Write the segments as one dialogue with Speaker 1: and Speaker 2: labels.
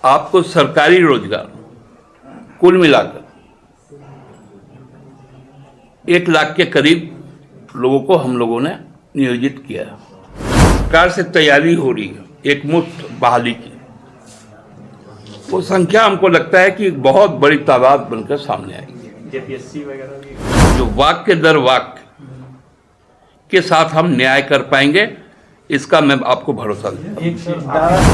Speaker 1: आपको सरकारी रोजगार कुल मिलाकर 1 लाख के करीब लोगों को हम लोगों ने नियोजित किया है। सरकार से तैयारी हो रही है एक मुफ्त बहाली की। वो संख्या हमको लगता है कि एक बहुत बड़ी तादाद बनकर सामने आएगी।
Speaker 2: जेपीएससी वगैरह भी
Speaker 1: जो वाक्य दर वाक्य के साथ हम न्याय कर पाएंगे, इसका मैं आपको भरोसा देता हूं।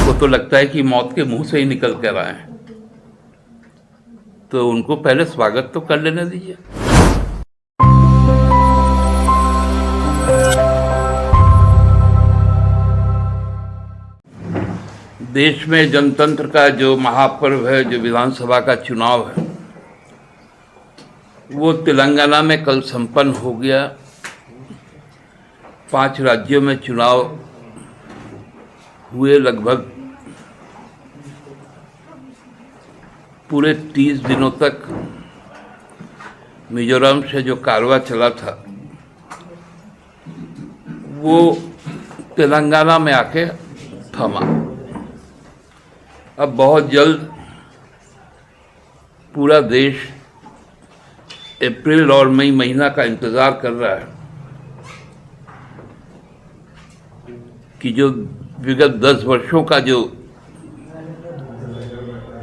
Speaker 1: वो तो लगता है कि मौत के मुंह से ही निकल कर आए हैं, तो उनको पहले स्वागत तो कर लेने दीजिए। देश में जनतंत्र का जो महापर्व है, जो विधानसभा का चुनाव है, वो तेलंगाना में कल संपन्न हो गया। 5 राज्यों में चुनाव हुए। लगभग पूरे 30 दिनों तक मिजोरम से जो कारवां चला था, वो तेलंगाना में आके थमा। अब बहुत जल्द पूरा देश अप्रैल और मई महीना का इंतजार कर रहा है कि जो विगत 10 वर्षों का जो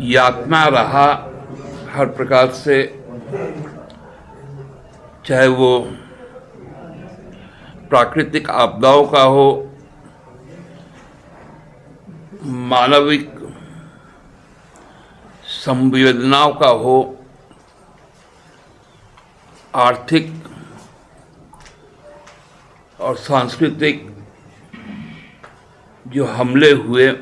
Speaker 1: यातना रहा, हर प्रकार से, चाहे वो प्राकृतिक आपदाओं का हो, मानविक संवेदनाओं का हो, आर्थिक और सांस्कृतिक जो हमले हुए,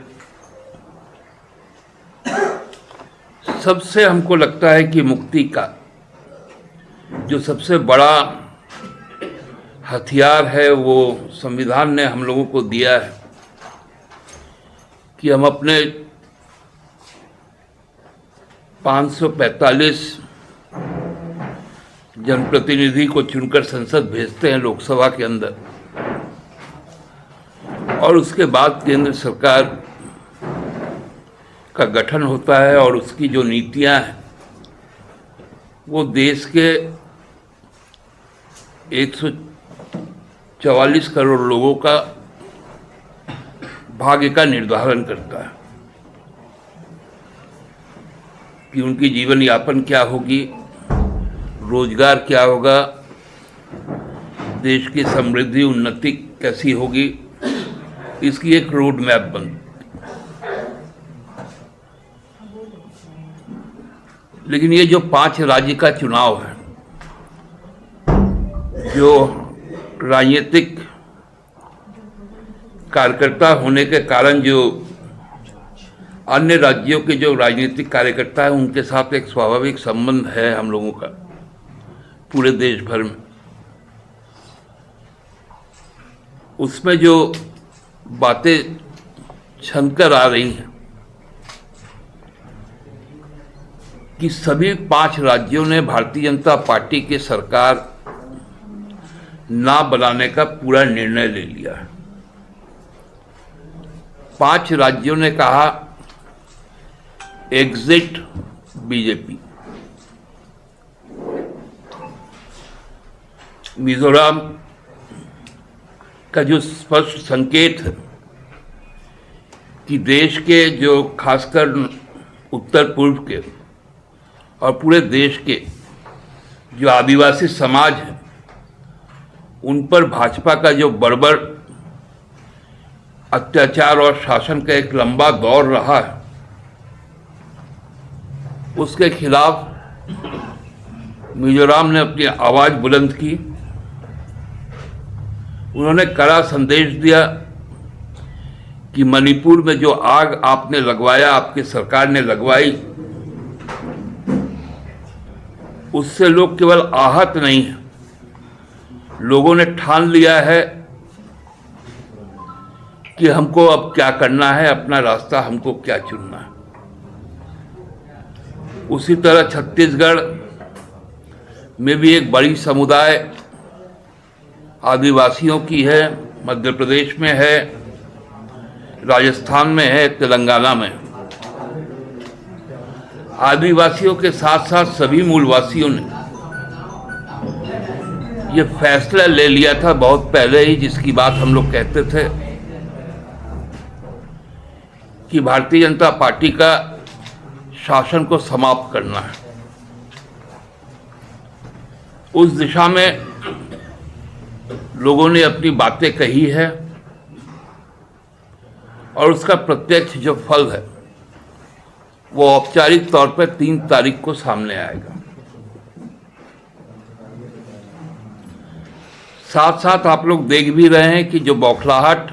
Speaker 1: सबसे हमको लगता है कि मुक्ति का जो सबसे बड़ा हथियार है, वो संविधान ने हम लोगों को दिया है कि हम अपने 545 जनप्रतिनिधि को चुनकर संसद भेजते हैं लोकसभा के अंदर, और उसके बाद केंद्र सरकार का गठन होता है और उसकी जो नीतियां हैं वो देश के 144 करोड़ लोगों का भाग्य का निर्धारण करता है कि उनकी जीवन यापन क्या होगी, रोजगार क्या होगा, देश की समृद्धि उन्नति कैसी होगी, इसकी एक रोड मैप बन। लेकिन ये जो 5 राज्य का चुनाव है, जो राजनीतिक कार्यकर्ता होने के कारण जो अन्य राज्यों के जो राजनीतिक कार्यकर्ता हैं, उनके साथ एक स्वाभाविक संबंध है हम लोगों का पूरे देश भर में। उसमें जो बातें छनकर आ रही हैं कि सभी 5 राज्यों ने भारतीय जनता पार्टी की सरकार ना बनाने का पूरा निर्णय ले लिया है। 5 राज्यों ने कहा एग्जिट बीजेपी। मिजोरम का जो स्पष्ट संकेत है कि देश के जो खासकर उत्तर पूर्व के और पूरे देश के जो आदिवासी समाज है, उन पर भाजपा का जो बर्बर अत्याचार और शासन का एक लंबा दौर रहा है, उसके खिलाफ मिजोरम ने अपनी आवाज बुलंद की। उन्होंने कड़ा संदेश दिया कि मणिपुर में जो आग आपने लगवाया, आपकी सरकार ने लगवाई, उससे लोग केवल आहत नहीं हैं, लोगों ने ठान लिया है कि हमको अब क्या करना है, अपना रास्ता हमको क्या चुनना है। उसी तरह छत्तीसगढ़ में भी एक बड़ी समुदाय आदिवासियों की है, मध्य प्रदेश में है, राजस्थान में है, तेलंगाना में। आदिवासियों के साथ साथ सभी मूलवासियों ने ये फैसला ले लिया था बहुत पहले ही, जिसकी बात हम लोग कहते थे कि भारतीय जनता पार्टी का शासन को समाप्त करना है। उस दिशा में लोगों ने अपनी बातें कही है और उसका प्रत्यक्ष जो फल है वो औपचारिक तौर पर 3 तारीख को सामने आएगा। साथ साथ आप लोग देख भी रहे हैं कि जो बौखलाहट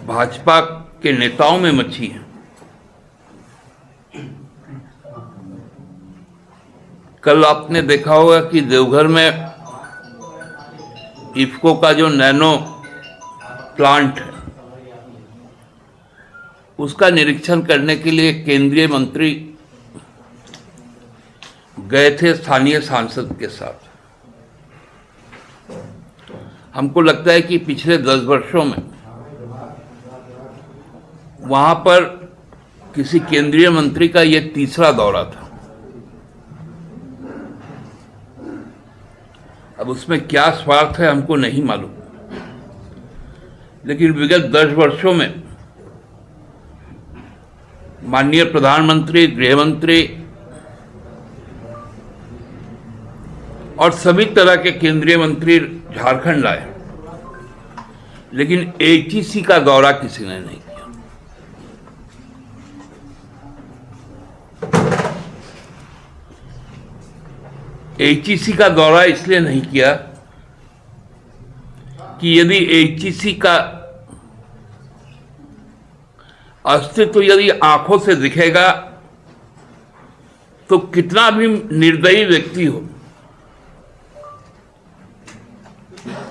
Speaker 1: भाजपा के नेताओं में मची है, कल आपने देखा होगा कि देवघर में इफ्को का जो नैनो प्लांट है उसका निरीक्षण करने के लिए केंद्रीय मंत्री गए थे स्थानीय सांसद के साथ। हमको लगता है कि पिछले 10 वर्षों में वहां पर किसी केंद्रीय मंत्री का यह तीसरा दौरा था। अब उसमें क्या स्वार्थ है हमको नहीं मालूम, लेकिन विगत 10 वर्षों में माननीय प्रधानमंत्री, गृहमंत्री और सभी तरह के केंद्रीय मंत्री झारखंड आए, लेकिन एचईसी का दौरा किसी ने नहीं किया। एचईसी का दौरा इसलिए नहीं किया कि यदि एचईसी का अस्तित्व यदि आंखों से दिखेगा तो कितना भी निर्दयी व्यक्ति हो